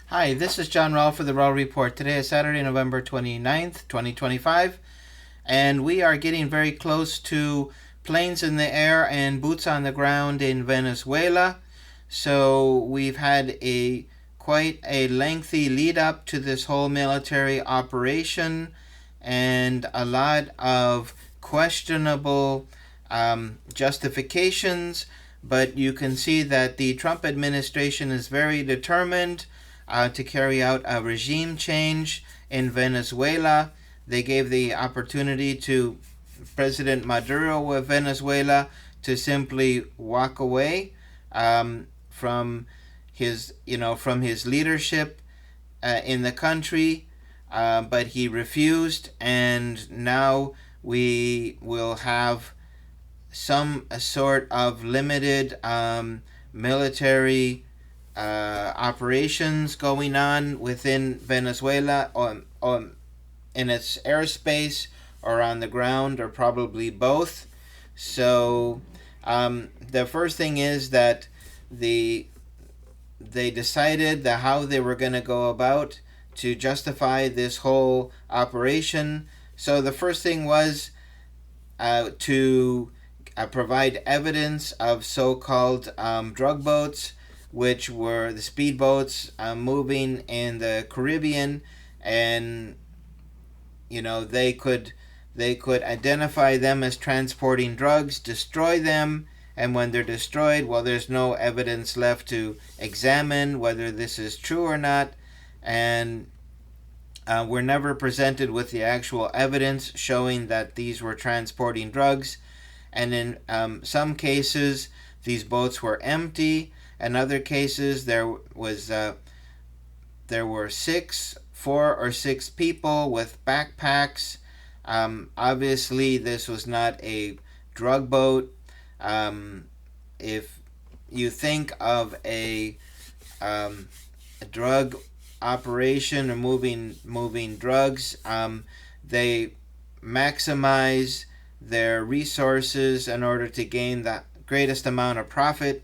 Hi, this is John Rowell for the Rowell Report. Today is Saturday, November 29th, 2025, and we are getting very close to planes in the air and boots on the ground in Venezuela. So we've had a quite a lengthy lead up to this whole military operation and a lot of questionable justifications, but you can see that the Trump administration is very determined to carry out a regime change in Venezuela. They gave the opportunity to President Maduro of Venezuela to simply walk away from his leadership in the country, but he refused, and now we will have some sort of limited military operations going on within Venezuela in its airspace or on the ground or probably both. So the first thing is that they decided that how they were going to go about to justify this whole operation. So the first thing was to provide evidence of so-called drug boats, which were the speedboats moving in the Caribbean, and they could identify them as transporting drugs, destroy them, and when they're destroyed, well, there's no evidence left to examine whether this is true or not, and we're never presented with the actual evidence showing that these were transporting drugs. And in some cases, these boats were empty. In other cases, there were 4 or 6 people with backpacks. Obviously, this was not a drug boat. If you think of a drug operation or moving drugs, they maximize their resources in order to gain the greatest amount of profit.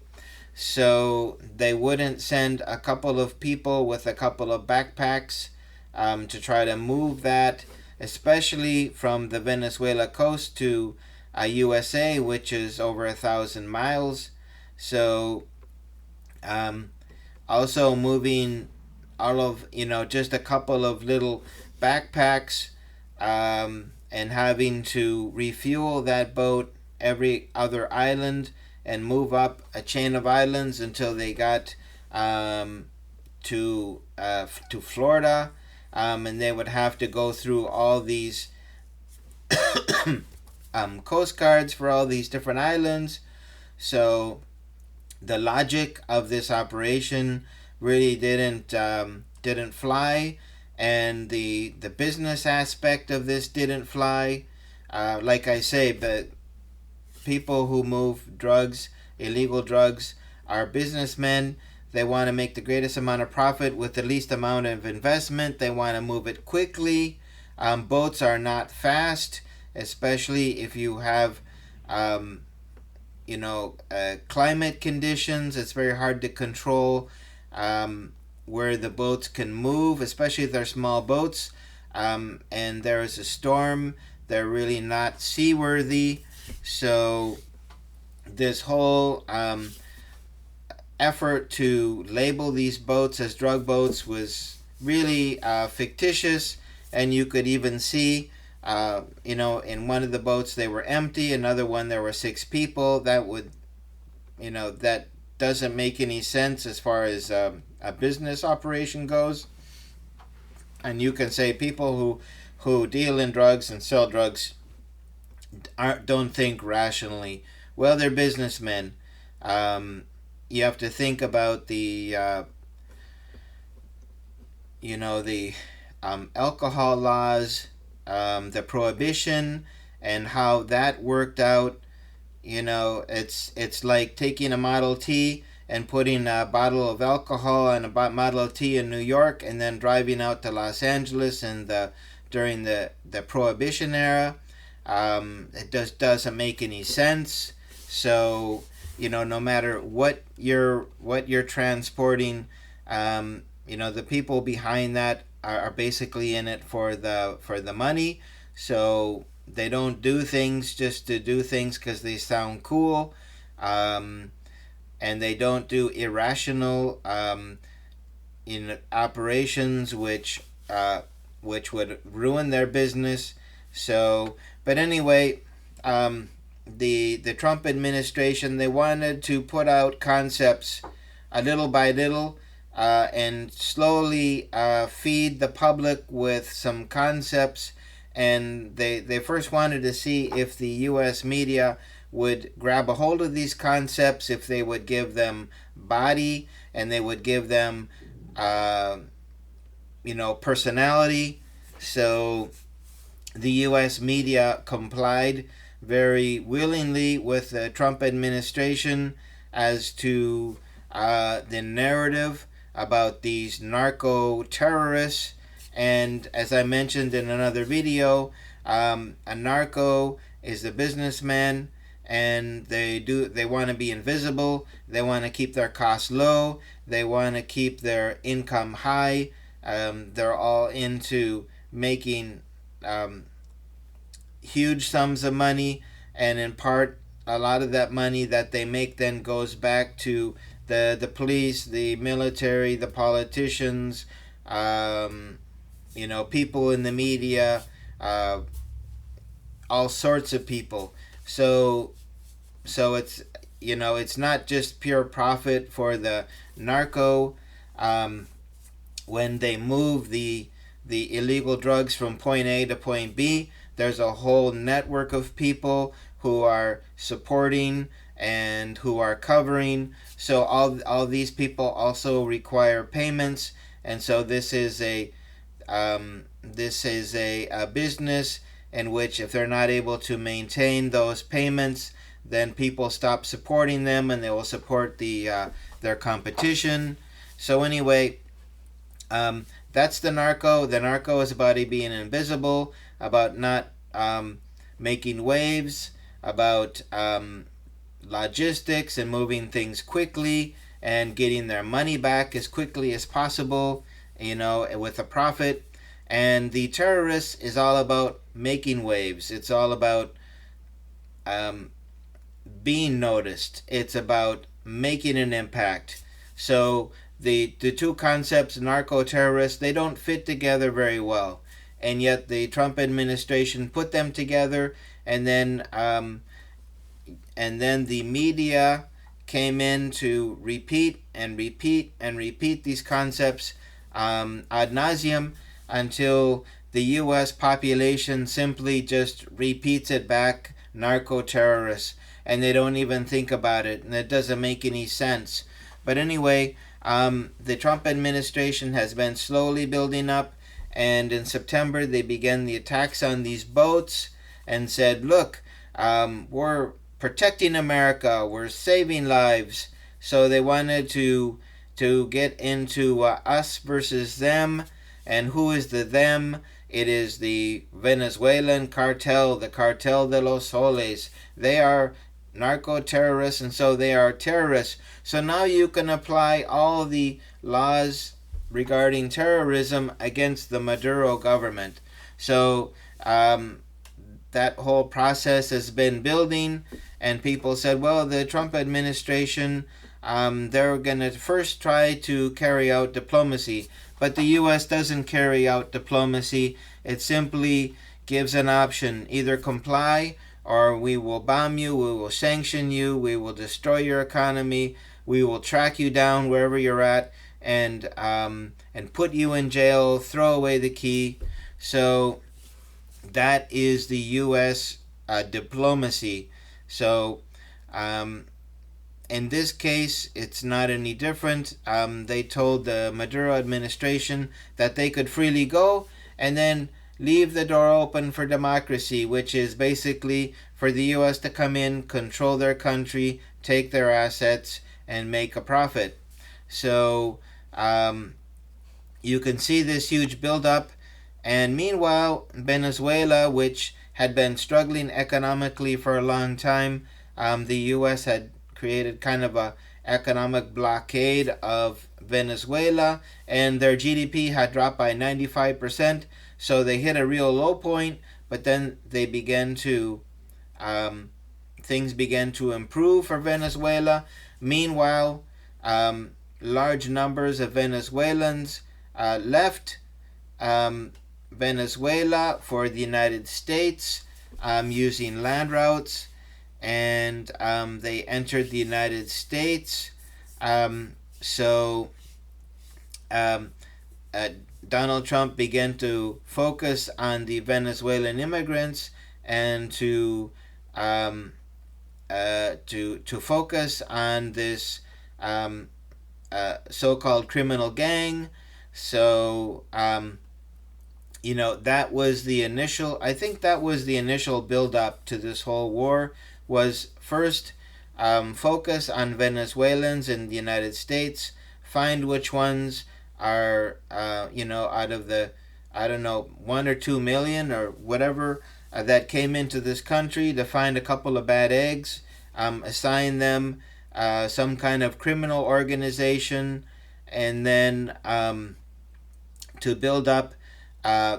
So they wouldn't send a couple of people with a couple of backpacks to try to move that, especially from the Venezuela coast to USA, which is over 1,000 miles. So also moving all of just a couple of little backpacks, and having to refuel that boat every other island and move up a chain of islands until they got to Florida, and they would have to go through all these coast guards for all these different islands. So the logic of this operation really didn't fly, and the business aspect of this didn't fly. Like I say, the people who move drugs, illegal drugs, are businessmen. They want to make the greatest amount of profit with the least amount of investment. They want to move it quickly. Boats are not fast, especially if you have climate conditions. It's very hard to control where the boats can move, especially if they're small boats, and there is a storm. They're really not seaworthy. So this whole effort to label these boats as drug boats was really fictitious, and you could even see in one of the boats they were empty, another one there were 6 people. That doesn't make any sense as far as a business operation goes. And you can say people who deal in drugs and sell drugs don't think rationally. Well, they're businessmen. You have to think about the alcohol laws, the prohibition, and how that worked out. It's like taking a Model T and putting a bottle of alcohol and a Model of tea in New York, and then driving out to Los Angeles during the Prohibition era. It just doesn't make any sense. So no matter what you're transporting, the people behind that are basically in it for the money. So they don't do things just to do things because they sound cool, um, and they don't do irrational in operations which would ruin their business. So, but anyway, the Trump administration, they wanted to put out concepts a little by little, and slowly feed the public with some concepts. And they first wanted to see if the U.S. media would grab a hold of these concepts, if they would give them body, and they would give them uh, personality. So the U.S. media complied very willingly with the Trump administration as to the narrative about these narco terrorists. And as I mentioned in another video, a narco is a businessman, and they want to be invisible. They want to keep their costs low. They want to keep their income high. They're all into making huge sums of money, and in part, a lot of that money that they make then goes back to the police, the military, the politicians, people in the media, all sorts of people. So it's not just pure profit for the narco. When they move the illegal drugs from point A to point B, there's a whole network of people who are supporting and who are covering. So all these people also require payments, and so this is a business in which if they're not able to maintain those payments, then people stop supporting them, and they will support their competition. So anyway, that's the narco. The narco is about being invisible, about not making waves, about logistics and moving things quickly and getting their money back as quickly as possible, with a profit. And the terrorists is all about making waves. It's all about being noticed. It's about making an impact. So the two concepts, narco-terrorists, they don't fit together very well. And yet the Trump administration put them together, and then the media came in to repeat and repeat and repeat these concepts ad nauseum until the U.S. population simply just repeats it back, narco-terrorists, and they don't even think about it, and it doesn't make any sense. But anyway, the Trump administration has been slowly building up, and in September they began the attacks on these boats and said, look, we're protecting America, we're saving lives. So they wanted to get into us versus them. And who is the them? It is the Venezuelan cartel, the Cartel de los Soles. They are narco-terrorists, and so they are terrorists. So now you can apply all the laws regarding terrorism against the Maduro government. So that whole process has been building, and people said, well, the Trump administration, they're going to first try to carry out diplomacy. But the U.S. doesn't carry out diplomacy. It simply gives an option: either comply, or we will bomb you, we will sanction you, we will destroy your economy, we will track you down wherever you're at, and put you in jail, throw away the key. So that is the U.S. Diplomacy. So in this case, it's not any different. They told the Maduro administration that they could freely go and then leave the door open for democracy, which is basically for the U.S. to come in, control their country, take their assets, and make a profit. So you can see this huge buildup. And meanwhile, Venezuela, which had been struggling economically for a long time, the U.S. had created kind of economic blockade of Venezuela, and their GDP had dropped by 95%. So they hit a real low point, but then they began to um, things began to improve for Venezuela. Meanwhile, large numbers of Venezuelans left Venezuela for the United States using land routes, and they entered the United States. So um, uh, Donald Trump began to focus on the Venezuelan immigrants and to focus on this um, so-called criminal gang. So that was the initial. I think that was the initial build-up to this whole war. Was first focus on Venezuelans in the United States, find which ones are out of the, I don't know, 1 or 2 million or whatever that came into this country, to find a couple of bad eggs, assign them some kind of criminal organization, and then to build up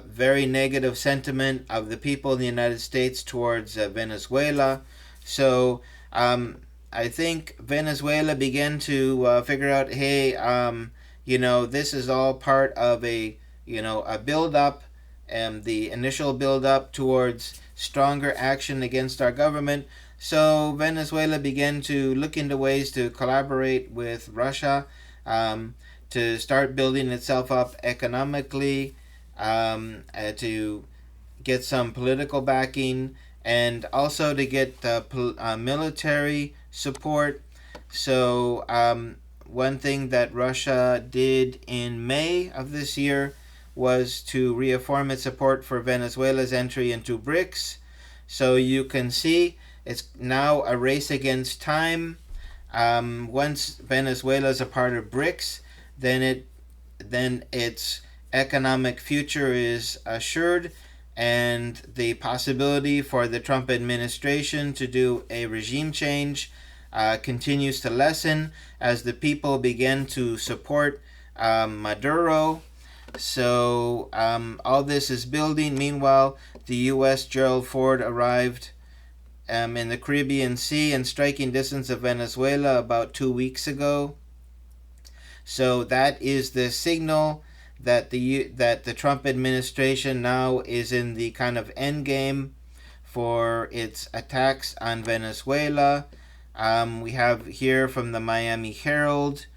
very negative sentiment of the people in the United States towards Venezuela. So I think Venezuela began to figure out, hey, this is all part of a build up, and the initial build up towards stronger action against our government. So Venezuela began to look into ways to collaborate with Russia, to start building itself up economically, to get some political backing, and also to get military support. So one thing that Russia did in May of this year was to reaffirm its support for Venezuela's entry into BRICS. So you can see it's now a race against time. Once Venezuela is a part of BRICS, then its economic future is assured, and the possibility for the Trump administration to do a regime change continues to lessen as the people begin to support Maduro. So all this is building. Meanwhile, the U.S. Gerald Ford arrived in the Caribbean Sea in striking distance of Venezuela about 2 weeks ago. So that is the signal that the Trump administration now is in the kind of endgame for its attacks on Venezuela. We have here from the Miami Herald.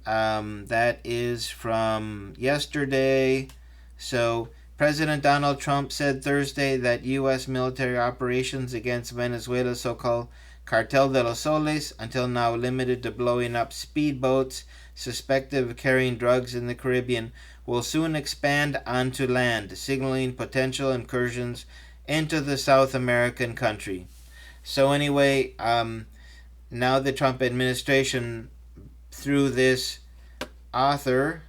That is from yesterday. So President Donald Trump said Thursday that U.S. military operations against Venezuela's so-called Cartel de los Soles, until now limited to blowing up speedboats suspected of carrying drugs in the Caribbean, will soon expand onto land, signaling potential incursions into the South American country. So anyway, now the Trump administration, through this author,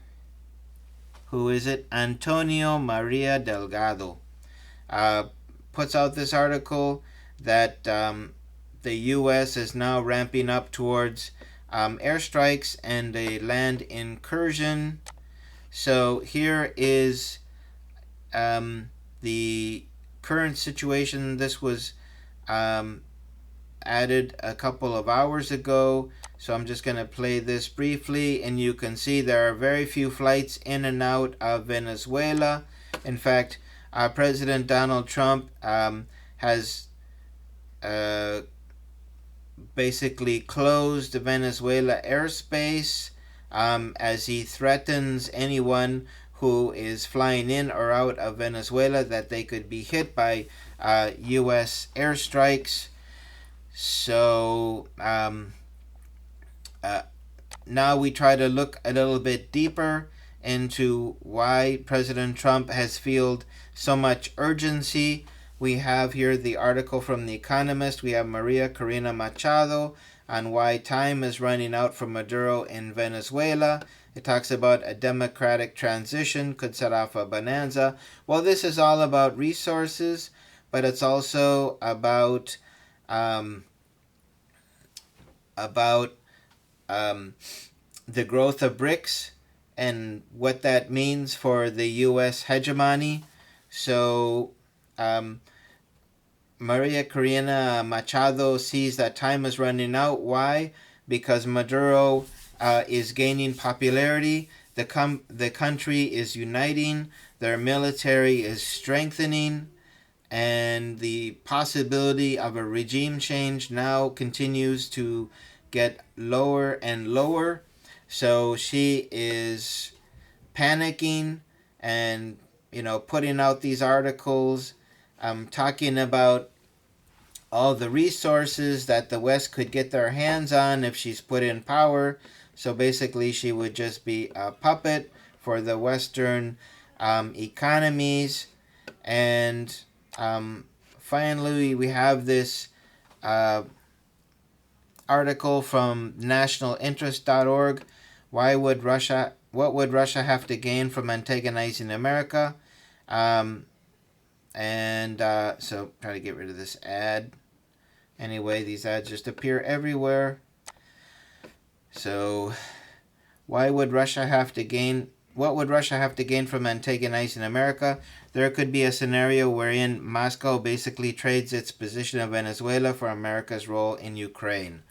who is it? Antonio Maria Delgado, puts out this article that the U.S. is now ramping up towards airstrikes and a land incursion. So here is the current situation. This was added a couple of hours ago. So I'm just going to play this briefly, and you can see there are very few flights in and out of Venezuela. In fact, President Donald Trump has basically closed Venezuela airspace as he threatens anyone who is flying in or out of Venezuela that they could be hit by U.S. airstrikes. So now we try to look a little bit deeper into why President Trump has felt so much urgency. We have here the article from The Economist. We have Maria Corina Machado on why time is running out for Maduro in Venezuela. It talks about a democratic transition could set off a bonanza. Well, this is all about resources, but it's also about um, the growth of BRICS and what that means for the U.S. hegemony. So um, Maria Corina Machado sees that time is running out. Why? Because Maduro is gaining popularity. The country is uniting. Their military is strengthening. And the possibility of a regime change now continues to get lower and lower. So she is panicking and, putting out these articles, talking about all the resources that the West could get their hands on if she's put in power. So basically, she would just be a puppet for the Western economies. And finally, we have this uh, article from nationalinterest.org. What would Russia have to gain from antagonizing America? Um, so try to get rid of this ad. Anyway, these ads just appear everywhere. So, why would Russia have to gain? What would Russia have to gain from antagonizing America? There could be a scenario wherein Moscow basically trades its position of Venezuela for America's role in Ukraine.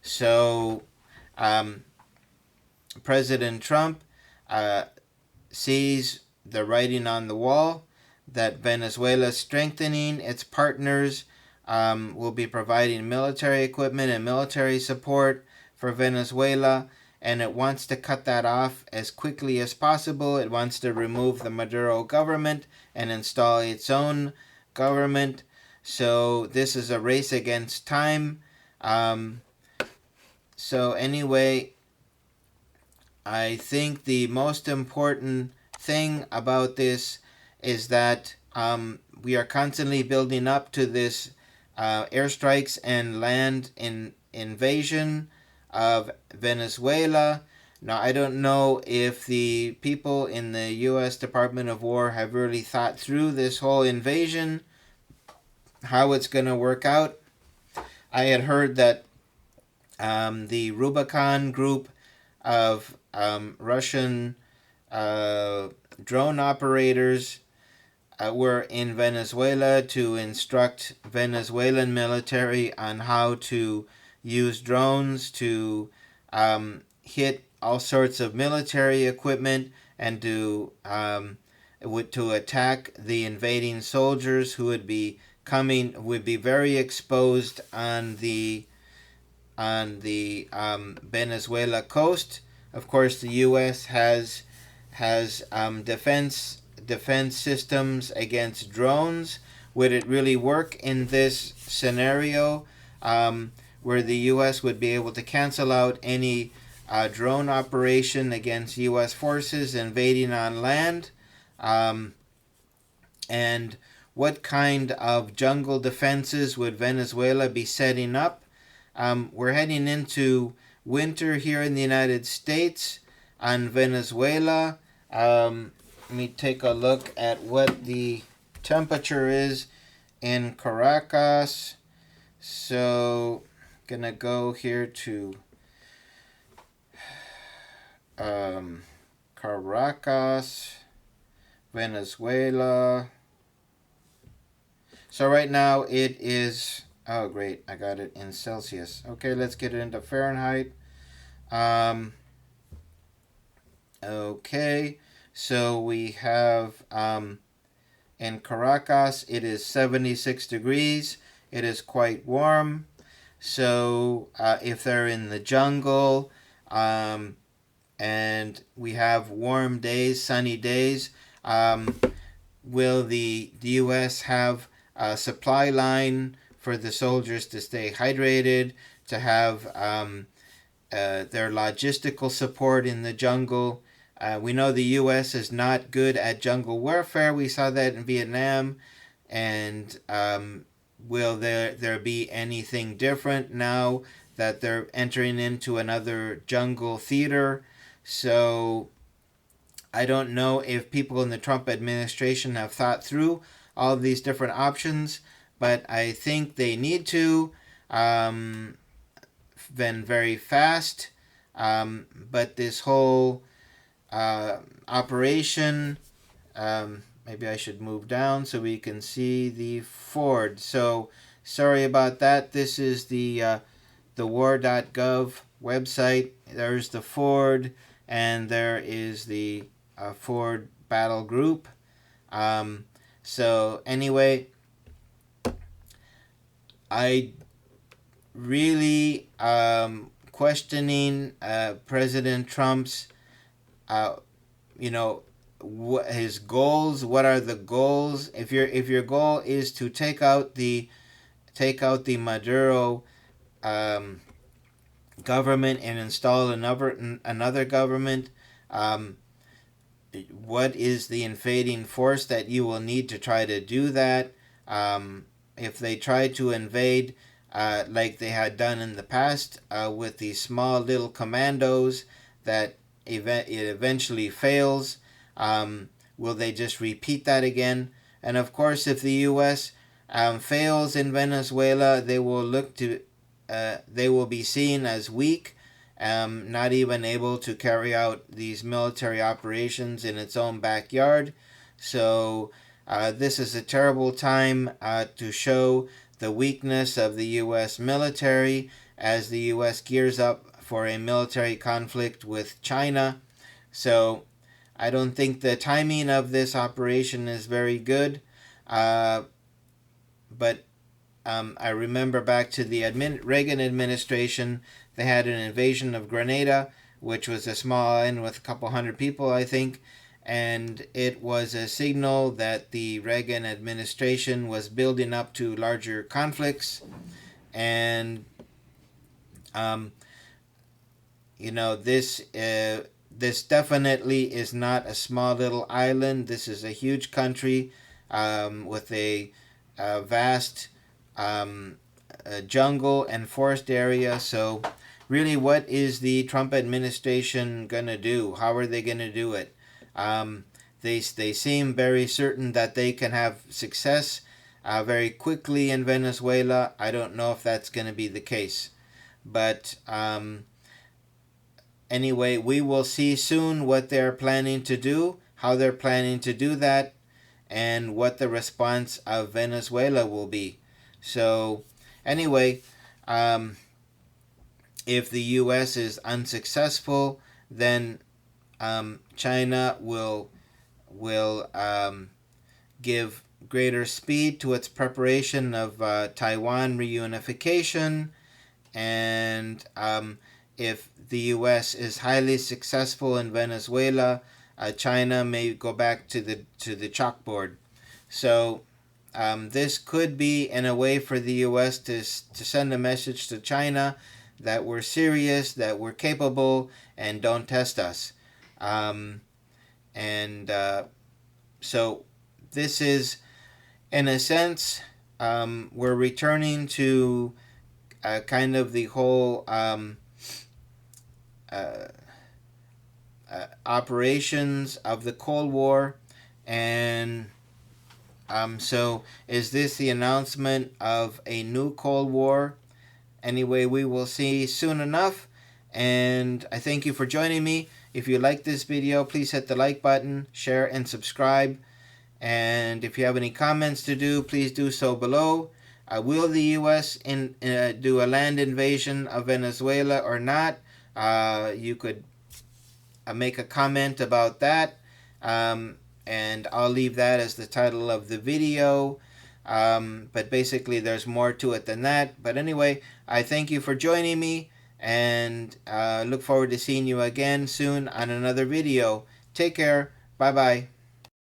So, um, President Trump sees the writing on the wall that Venezuela is strengthening its partners, will be providing military equipment and military support for Venezuela, and it wants to cut that off as quickly as possible. It wants to remove the Maduro government and install its own government. So this is a race against time. So anyway, I think the most important thing about this is that we are constantly building up to this airstrikes and land invasion of Venezuela. Now, I don't know if the people in the U.S. Department of War have really thought through this whole invasion, how it's going to work out. I had heard that the Rubicon group of Russian drone operators were in Venezuela to instruct Venezuelan military on how to use drones to hit all sorts of military equipment and to attack the invading soldiers who would be very exposed on the Venezuela coast. Of course, the U.S. has defense systems against drones. Would it really work in this scenario, where the U.S. would be able to cancel out any drone operation against U.S. forces invading on land? And what kind of jungle defenses would Venezuela be setting up? We're heading into winter here in the United States. On Venezuela, let me take a look at what the temperature is in Caracas. So, gonna go here to Caracas, Venezuela. So right now it is, oh great, I got it in Celsius. Okay, let's get it into Fahrenheit. Okay, so we have in Caracas, it is 76 degrees. It is quite warm. So if they're in the jungle, and we have warm days, sunny days, will the U.S. have a supply line for the soldiers to stay hydrated, to have their logistical support in the jungle? We know the U.S. is not good at jungle warfare. We saw that in Vietnam. And will there be anything different now that they're entering into another jungle theater? So I don't know if people in the Trump administration have thought through all of these different options, but I think they need to, then very fast. But this whole operation, maybe I should move down so we can see the Ford. So sorry about that. This is the war.gov website. There's the Ford, and there is the Ford battle group. So anyway, I really questioning President Trump's, uh, you know, his goals. What are the goals? If your goal is to take out the Maduro um, government and install another government, um, what is the invading force that you will need to try to do that? If they try to invade, like they had done in the past, with these small little commandos, that it eventually fails, will they just repeat that again? And of course, if the U.S. Fails in Venezuela, they will be seen as weak, not even able to carry out these military operations in its own backyard. So this is a terrible time to show the weakness of the U.S. military as the U.S. gears up for a military conflict with China. So I don't think the timing of this operation is very good. But I remember back to the Reagan administration, they had an invasion of Grenada, which was a small island with a couple hundred people, I think. And it was a signal that the Reagan administration was building up to larger conflicts. And, this definitely is not a small little island. This is a huge country with a vast jungle and forest area. So really, what is the Trump administration going to do? How are they going to do it? They seem very certain that they can have success very quickly in Venezuela. I don't know if that's going to be the case. But anyway, we will see soon what they're planning to do, how they're planning to do that, and what the response of Venezuela will be. So anyway, if the U.S. is unsuccessful, then China will give greater speed to its preparation of Taiwan reunification, and if the U.S. is highly successful in Venezuela, China may go back to the chalkboard. So this could be in a way for the U.S. to send a message to China that we're serious, that we're capable, and don't test us. So this is, in a sense, we're returning to kind of the whole operations of the Cold War. And so is this the announcement of a new Cold War? Anyway, we will see soon enough. And I thank you for joining me. If you like this video, please hit the like button, share, and subscribe. And if you have any comments to do, please do so below. Will the U.S. do a land invasion of Venezuela or not? You could make a comment about that. And I'll leave that as the title of the video. But basically, there's more to it than that. But anyway, I thank you for joining me, and look forward to seeing you again soon on another video. Take care. Bye-bye.